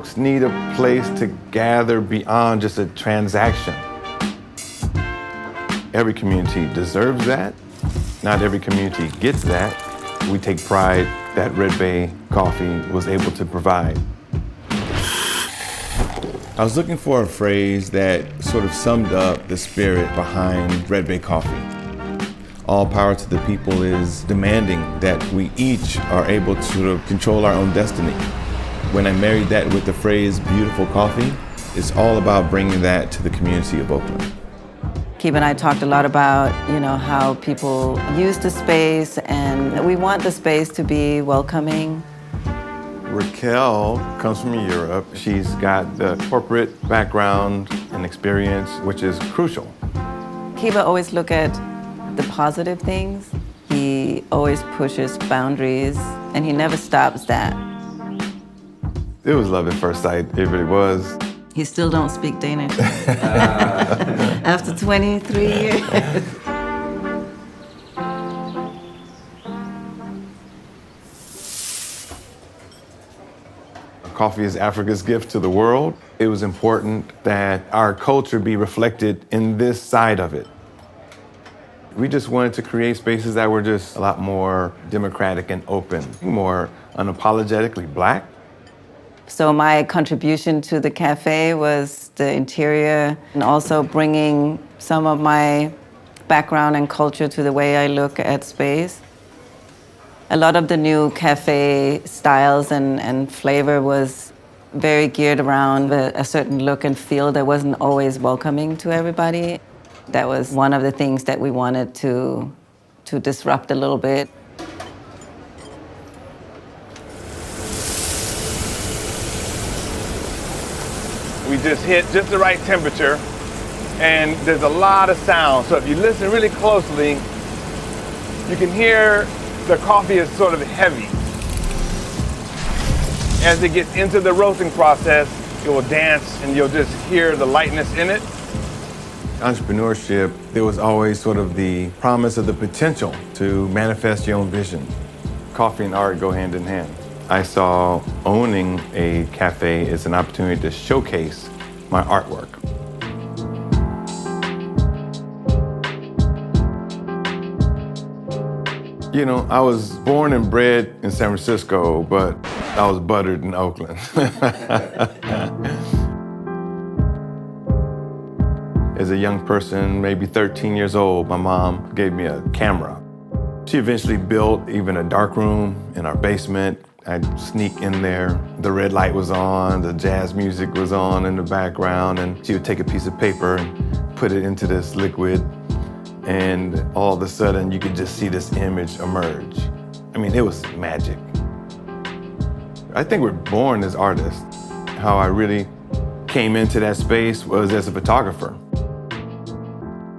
folks need a place to gather beyond just a transaction. Every community deserves that. Not every community gets that. We take pride that Red Bay Coffee was able to provide. I was looking for a phrase that sort of summed up the spirit behind Red Bay Coffee. All power to the people is demanding that we each are able to sort of control our own destiny. When I married that with the phrase beautiful coffee, it's all about bringing that to the community of Oakland. Keba and I talked a lot about, how people use the space, and we want the space to be welcoming. Raquel comes from Europe. She's got the corporate background and experience, which is crucial. Keba always look at the positive things. He always pushes boundaries, and he never stops that. It was love at first sight, it really was. He still don't speak Danish. After 23 years. Coffee is Africa's gift to the world. It was important that our culture be reflected in this side of it. We just wanted to create spaces that were just a lot more democratic and open, more unapologetically Black. So my contribution to the cafe was the interior and also bringing some of my background and culture to the way I look at space. A lot of the new cafe styles and flavor was very geared around a certain look and feel that wasn't always welcoming to everybody. That was one of the things that we wanted to disrupt a little bit. We just hit just the right temperature, and there's a lot of sound. So if you listen really closely, you can hear the coffee is sort of heavy. As it gets into the roasting process, it will dance and you'll just hear the lightness in it. Entrepreneurship, there was always sort of the promise of the potential to manifest your own vision. Coffee and art go hand in hand. I saw owning a cafe as an opportunity to showcase my artwork. I was born and bred in San Francisco, but I was buttered in Oakland. As a young person, maybe 13 years old, my mom gave me a camera. She eventually built even a dark room in our basement. I'd sneak in there. The red light was on, the jazz music was on in the background, and she would take a piece of paper and put it into this liquid, and all of a sudden you could just see this image emerge. I mean, it was magic. I think we're born as artists. How I really came into that space was as a photographer.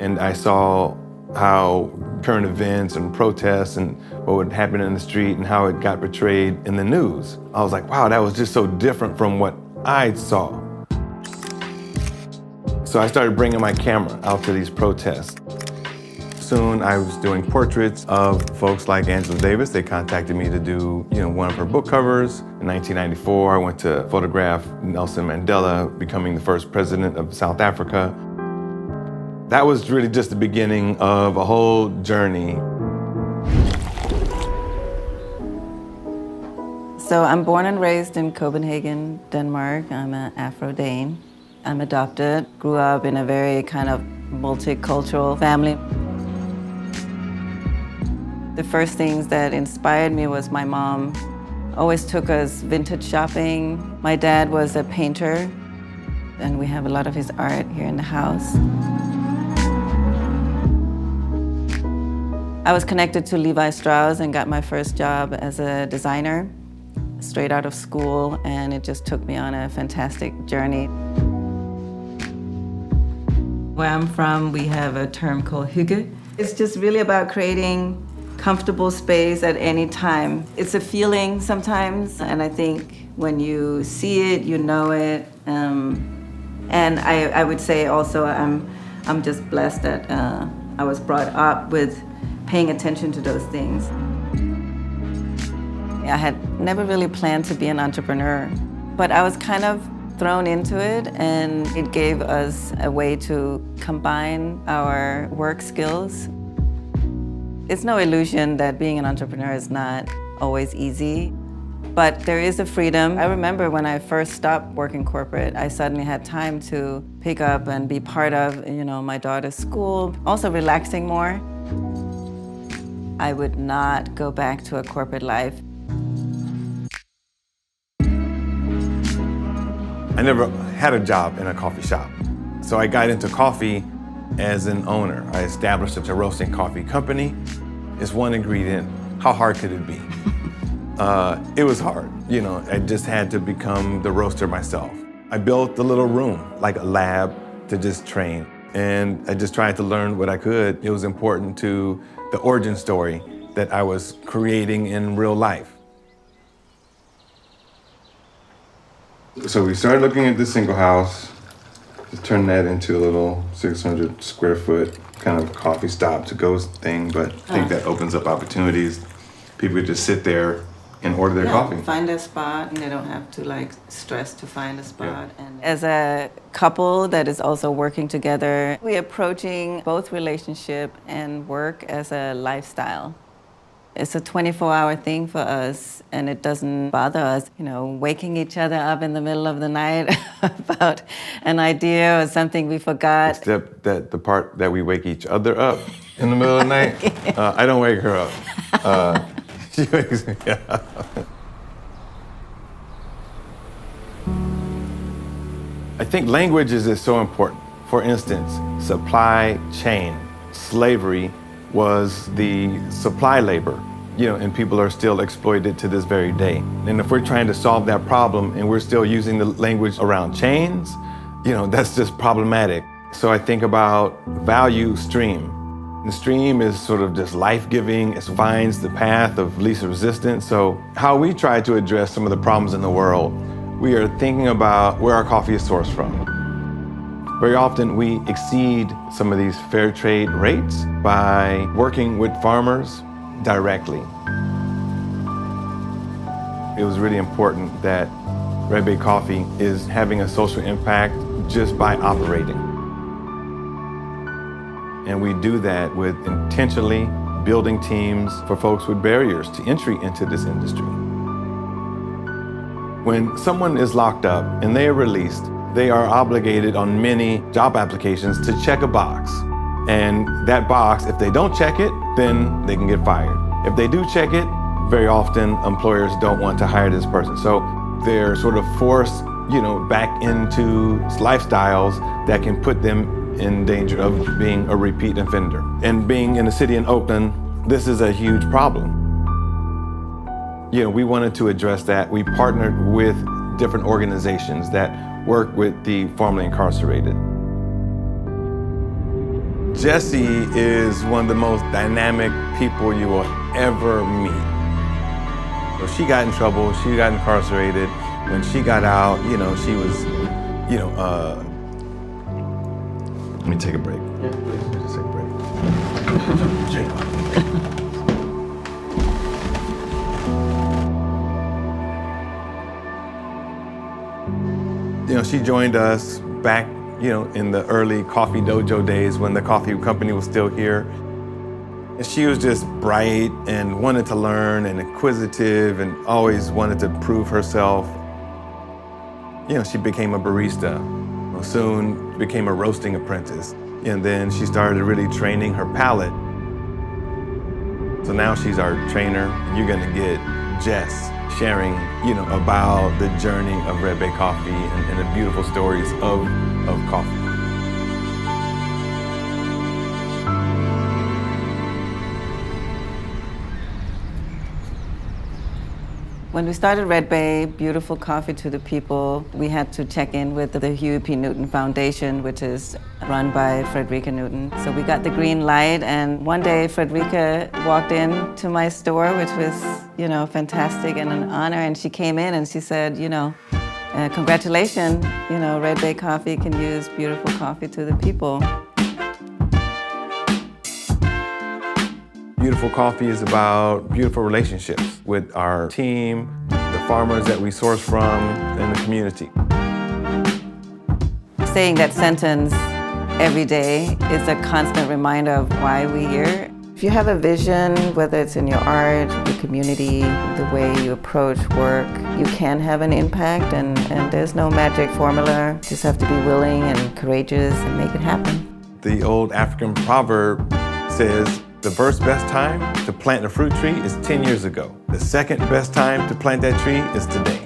And I saw how current events and protests and what would happen in the street and how it got portrayed in the news. I was like, wow, that was just so different from what I saw. So I started bringing my camera out to these protests. Soon I was doing portraits of folks like Angela Davis. They contacted me to do, one of her book covers. In 1994, I went to photograph Nelson Mandela becoming the first president of South Africa. That was really just the beginning of a whole journey. So I'm born and raised in Copenhagen, Denmark. I'm an Afro-Dane. I'm adopted, grew up in a very kind of multicultural family. The first things that inspired me was my mom always took us vintage shopping. My dad was a painter, and we have a lot of his art here in the house. I was connected to Levi Strauss and got my first job as a designer straight out of school, and it just took me on a fantastic journey. Where I'm from, we have a term called hygge. It's just really about creating comfortable space at any time. It's a feeling sometimes, and I think when you see it, you know it. And I would say also I'm just blessed that I was brought up with paying attention to those things. I had never really planned to be an entrepreneur. But I was kind of thrown into it, and it gave us a way to combine our work skills. It's no illusion that being an entrepreneur is not always easy, but there is a freedom. I remember when I first stopped working corporate, I suddenly had time to pick up and be part of, my daughter's school, also relaxing more. I would not go back to a corporate life. I never had a job in a coffee shop. So I got into coffee as an owner. I established a roasting coffee company. It's one ingredient. How hard could it be? It was hard. I just had to become the roaster myself. I built a little room, like a lab, to just train. And I just tried to learn what I could. It was important to the origin story that I was creating in real life. So we started looking at the single house, just turned that into a little 600 square foot kind of coffee stop to go thing, but I think that opens up opportunities. People could just sit there and order their coffee. Find a spot, and they don't have to stress to find a spot. Yeah. And as a couple that is also working together, we're approaching both relationship and work as a lifestyle. It's a 24-hour thing for us, and it doesn't bother us, waking each other up in the middle of the night about an idea or something we forgot. Except that the part that we wake each other up in the middle of the night, I don't wake her up. She wakes me up. I think language is so important. For instance, supply chain, slavery, was the supply labor, and people are still exploited to this very day. And if we're trying to solve that problem and we're still using the language around chains, that's just problematic. So I think about value stream. The stream is sort of just life-giving. It finds the path of least resistance. So how we try to address some of the problems in the world, we are thinking about where our coffee is sourced from. Very often we exceed some of these fair trade rates by working with farmers directly. It was really important that Red Bay Coffee is having a social impact just by operating. And we do that with intentionally building teams for folks with barriers to entry into this industry. When someone is locked up and they are released, they are obligated on many job applications to check a box. And that box, if they don't check it, then they can get fired. If they do check it, very often employers don't want to hire this person. So they're sort of forced, back into lifestyles that can put them in danger of being a repeat offender. And being in a city in Oakland, this is a huge problem. We wanted to address that. We partnered with different organizations that work with the formerly incarcerated. Jessie is one of the most dynamic people you will ever meet. So she got in trouble, she got incarcerated. When she got out, she was, let me take a break. Yeah, please. Just take a break. She joined us back, in the early coffee dojo days when the coffee company was still here. And she was just bright and wanted to learn and inquisitive and always wanted to prove herself. She became a barista, soon became a roasting apprentice. And then she started really training her palate. So now she's our trainer, and you're gonna get Jess sharing, about the journey of Red Bay Coffee and the beautiful stories of coffee. When we started Red Bay, beautiful coffee to the people, we had to check in with the Huey P. Newton Foundation, which is run by Frederica Newton. So we got the green light, and one day Frederica walked in to my store, which was, fantastic and an honor, and she came in and she said, congratulations, Red Bay Coffee can use beautiful coffee to the people. Beautiful coffee is about beautiful relationships with our team, the farmers that we source from in the community. Saying that sentence every day is a constant reminder of why we're here. If you have a vision, whether it's in your art, your community, the way you approach work, you can have an impact, and there's no magic formula. You just have to be willing and courageous and make it happen. The old African proverb says, the first best time to plant a fruit tree is 10 years ago. The second best time to plant that tree is today.